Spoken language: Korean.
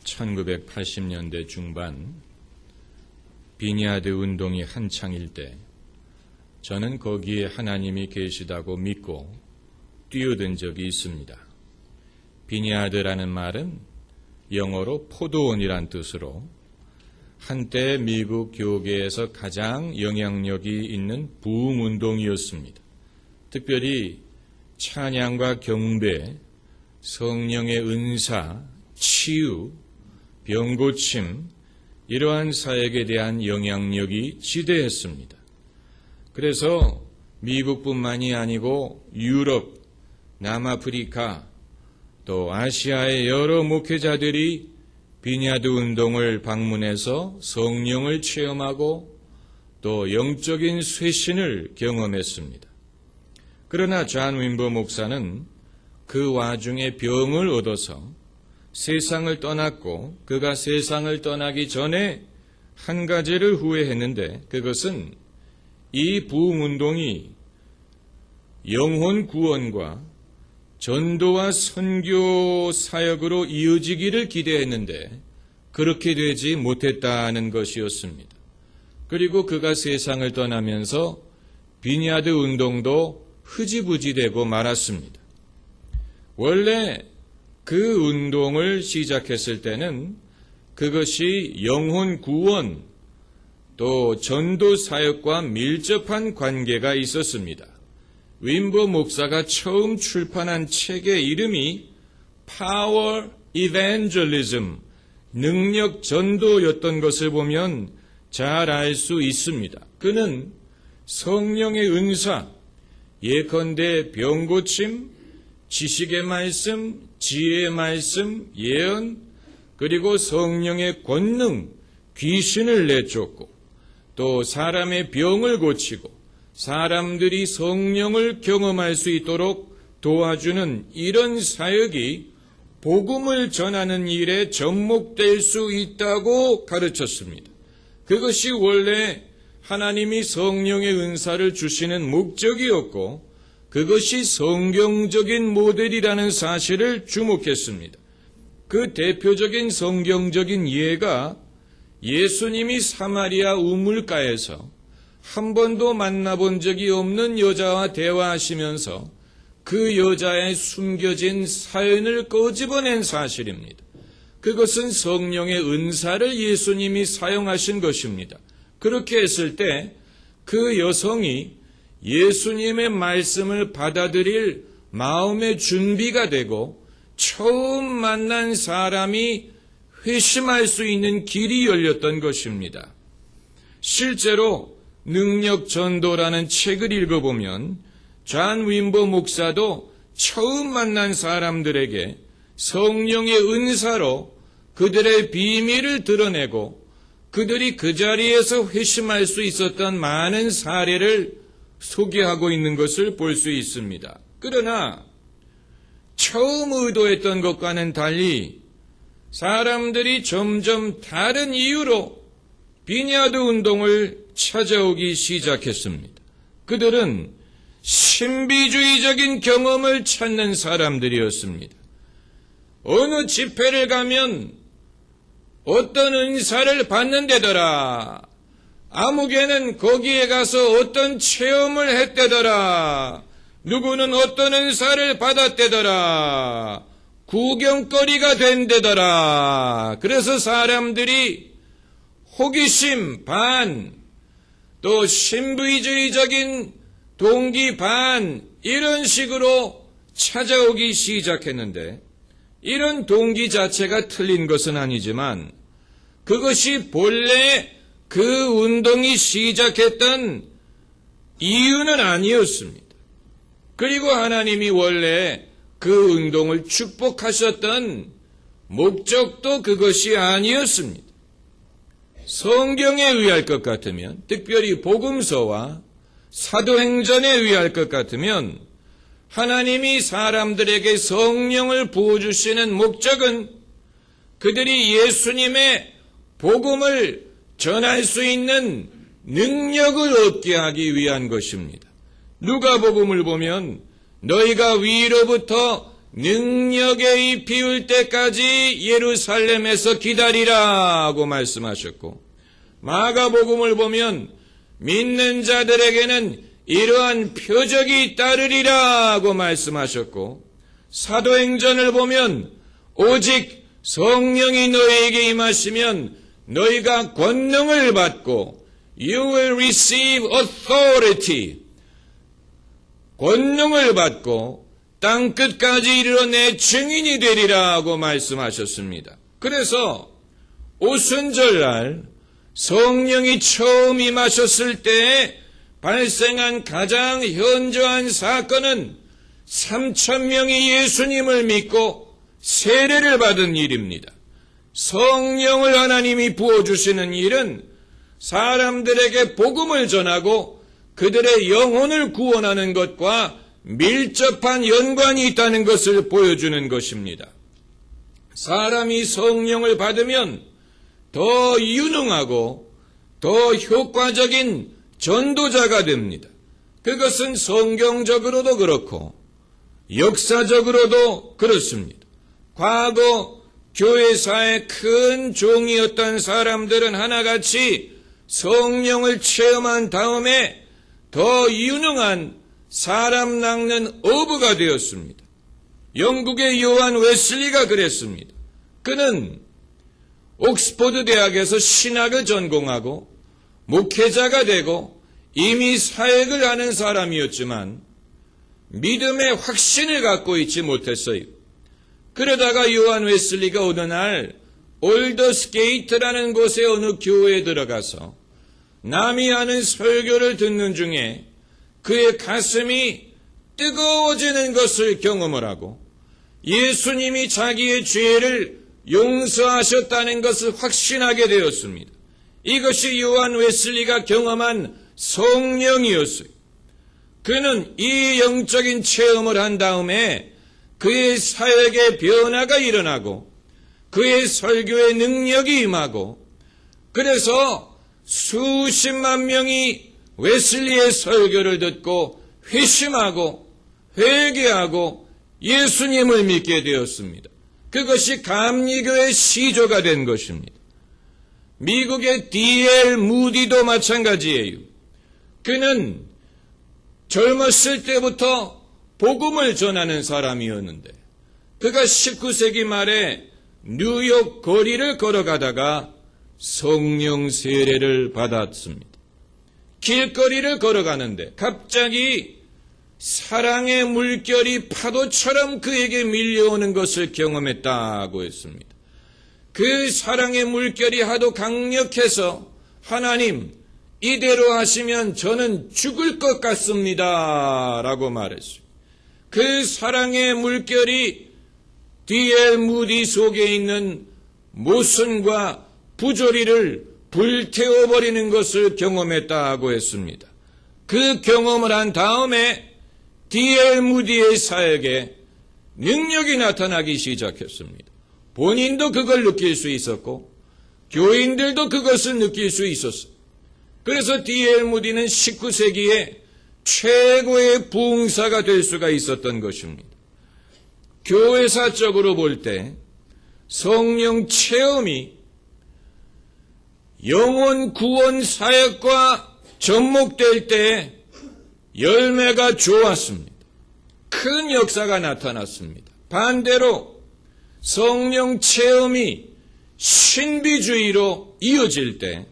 1980년대 중반 비니아드 운동이 한창일 때 저는 거기에 하나님이 계시다고 믿고 뛰어든 적이 있습니다. 비니아드라는 말은 영어로 포도원이란 뜻으로 한때 미국 교계에서 가장 영향력이 있는 부흥운동이었습니다. 특별히 찬양과 경배, 성령의 은사, 치유, 병고침, 이러한 사역에 대한 영향력이 지대했습니다. 그래서 미국뿐만이 아니고 유럽, 남아프리카, 또 아시아의 여러 목회자들이 비니아드 운동을 방문해서 성령을 체험하고 또 영적인 쇄신을 경험했습니다. 그러나 존 윈버 목사는 그 와중에 병을 얻어서 세상을 떠났고 그가 세상을 떠나기 전에 한 가지를 후회했는데 그것은 이 부흥운동이 영혼 구원과 전도와 선교 사역으로 이어지기를 기대했는데 그렇게 되지 못했다는 것이었습니다. 그리고 그가 세상을 떠나면서 비니아드 운동도 흐지부지되고 말았습니다. 원래 그 운동을 시작했을 때는 그것이 영혼 구원 또 전도 사역과 밀접한 관계가 있었습니다. 윈버 목사가 처음 출판한 책의 이름이 Power Evangelism, 능력 전도였던 것을 보면 잘 알 수 있습니다. 그는 성령의 은사, 예컨대 병고침, 지식의 말씀, 지혜의 말씀, 예언, 그리고 성령의 권능, 귀신을 내쫓고 또 사람의 병을 고치고 사람들이 성령을 경험할 수 있도록 도와주는 이런 사역이 복음을 전하는 일에 접목될 수 있다고 가르쳤습니다. 그것이 원래 하나님이 성령의 은사를 주시는 목적이었고 그것이 성경적인 모델이라는 사실을 주목했습니다. 그 대표적인 성경적인 예가 예수님이 사마리아 우물가에서 한 번도 만나본 적이 없는 여자와 대화하시면서 그 여자의 숨겨진 사연을 꺼집어낸 사실입니다. 그것은 성령의 은사를 예수님이 사용하신 것입니다. 그렇게 했을 때 그 여성이 예수님의 말씀을 받아들일 마음의 준비가 되고 처음 만난 사람이 회심할 수 있는 길이 열렸던 것입니다. 실제로 능력 전도라는 책을 읽어보면 존 윈버 목사도 처음 만난 사람들에게 성령의 은사로 그들의 비밀을 드러내고 그들이 그 자리에서 회심할 수 있었던 많은 사례를 소개하고 있는 것을 볼 수 있습니다. 그러나 처음 의도했던 것과는 달리 사람들이 점점 다른 이유로 비니아드 운동을 찾아오기 시작했습니다. 그들은 신비주의적인 경험을 찾는 사람들이었습니다. 어느 집회를 가면 어떤 은사를 받는데더라. 아무개는 거기에 가서 어떤 체험을 했대더라. 누구는 어떤 은사를 받았대더라. 구경거리가 된대더라. 그래서 사람들이 호기심 반, 또 신비주의적인 동기 반, 이런 식으로 찾아오기 시작했는데 이런 동기 자체가 틀린 것은 아니지만 그것이 본래 그 운동이 시작했던 이유는 아니었습니다. 그리고 하나님이 원래 그 운동을 축복하셨던 목적도 그것이 아니었습니다. 성경에 의할 것 같으면, 특별히 복음서와 사도행전에 의할 것 같으면 하나님이 사람들에게 성령을 부어주시는 목적은 그들이 예수님의 복음을 전할 수 있는 능력을 얻게 하기 위한 것입니다. 누가복음을 보면 너희가 위로부터 능력에 입히울 때까지 예루살렘에서 기다리라고 말씀하셨고, 마가복음을 보면 믿는 자들에게는 이러한 표적이 따르리라고 말씀하셨고, 사도행전을 보면 오직 성령이 너희에게 임하시면 너희가 권능을 받고 You will receive authority. 권능을 받고 땅끝까지 이르러 내 증인이 되리라고 말씀하셨습니다. 그래서 오순절날 성령이 처음 임하셨을 때 발생한 가장 현저한 사건은 3,000명이 예수님을 믿고 세례를 받은 일입니다. 성령을 하나님이 부어주시는 일은 사람들에게 복음을 전하고 그들의 영혼을 구원하는 것과 밀접한 연관이 있다는 것을 보여주는 것입니다. 사람이 성령을 받으면 더 유능하고 더 효과적인 전도자가 됩니다. 그것은 성경적으로도 그렇고 역사적으로도 그렇습니다. 과거 교회사의 큰 종이었던 사람들은 하나같이 성령을 체험한 다음에 더 유능한 사람 낚는 어부가 되었습니다. 영국의 요한 웨슬리가 그랬습니다. 그는 옥스퍼드 대학에서 신학을 전공하고 목회자가 되고 이미 사역을 하는 사람이었지만 믿음의 확신을 갖고 있지 못했어요. 그러다가 요한 웨슬리가 어느 날 올더스게이트라는 곳의 어느 교회에 들어가서 남이 하는 설교를 듣는 중에 그의 가슴이 뜨거워지는 것을 경험을 하고 예수님이 자기의 죄를 용서하셨다는 것을 확신하게 되었습니다. 이것이 요한 웨슬리가 경험한 성령이었어요. 그는 이 영적인 체험을 한 다음에 그의 사역에 변화가 일어나고 그의 설교에 능력이 임하고 그래서 수십만 명이 웨슬리의 설교를 듣고 회심하고 회개하고 예수님을 믿게 되었습니다. 그것이 감리교의 시조가 된 것입니다. 미국의 D.L. 무디도 마찬가지예요. 그는 젊었을 때부터 복음을 전하는 사람이었는데 그가 19세기 말에 뉴욕 거리를 걸어가다가 성령 세례를 받았습니다. 길거리를 걸어가는데 갑자기 사랑의 물결이 파도처럼 그에게 밀려오는 것을 경험했다고 했습니다. 그 사랑의 물결이 하도 강력해서 하나님 이대로 하시면 저는 죽을 것 같습니다 라고 말했어요. 그 사랑의 물결이 D.L. 무디 속에 있는 모순과 부조리를 불태워버리는 것을 경험했다고 했습니다. 그 경험을 한 다음에 D.L. 무디의 사역에 능력이 나타나기 시작했습니다. 본인도 그걸 느낄 수 있었고 교인들도 그것을 느낄 수 있었어요. 그래서 D.L. 무디는 19세기에 최고의 부흥사가 될 수가 있었던 것입니다. 교회사적으로 볼 때 성령 체험이 영혼 구원 사역과 접목될 때 열매가 좋았습니다. 큰 역사가 나타났습니다. 반대로 성령 체험이 신비주의로 이어질 때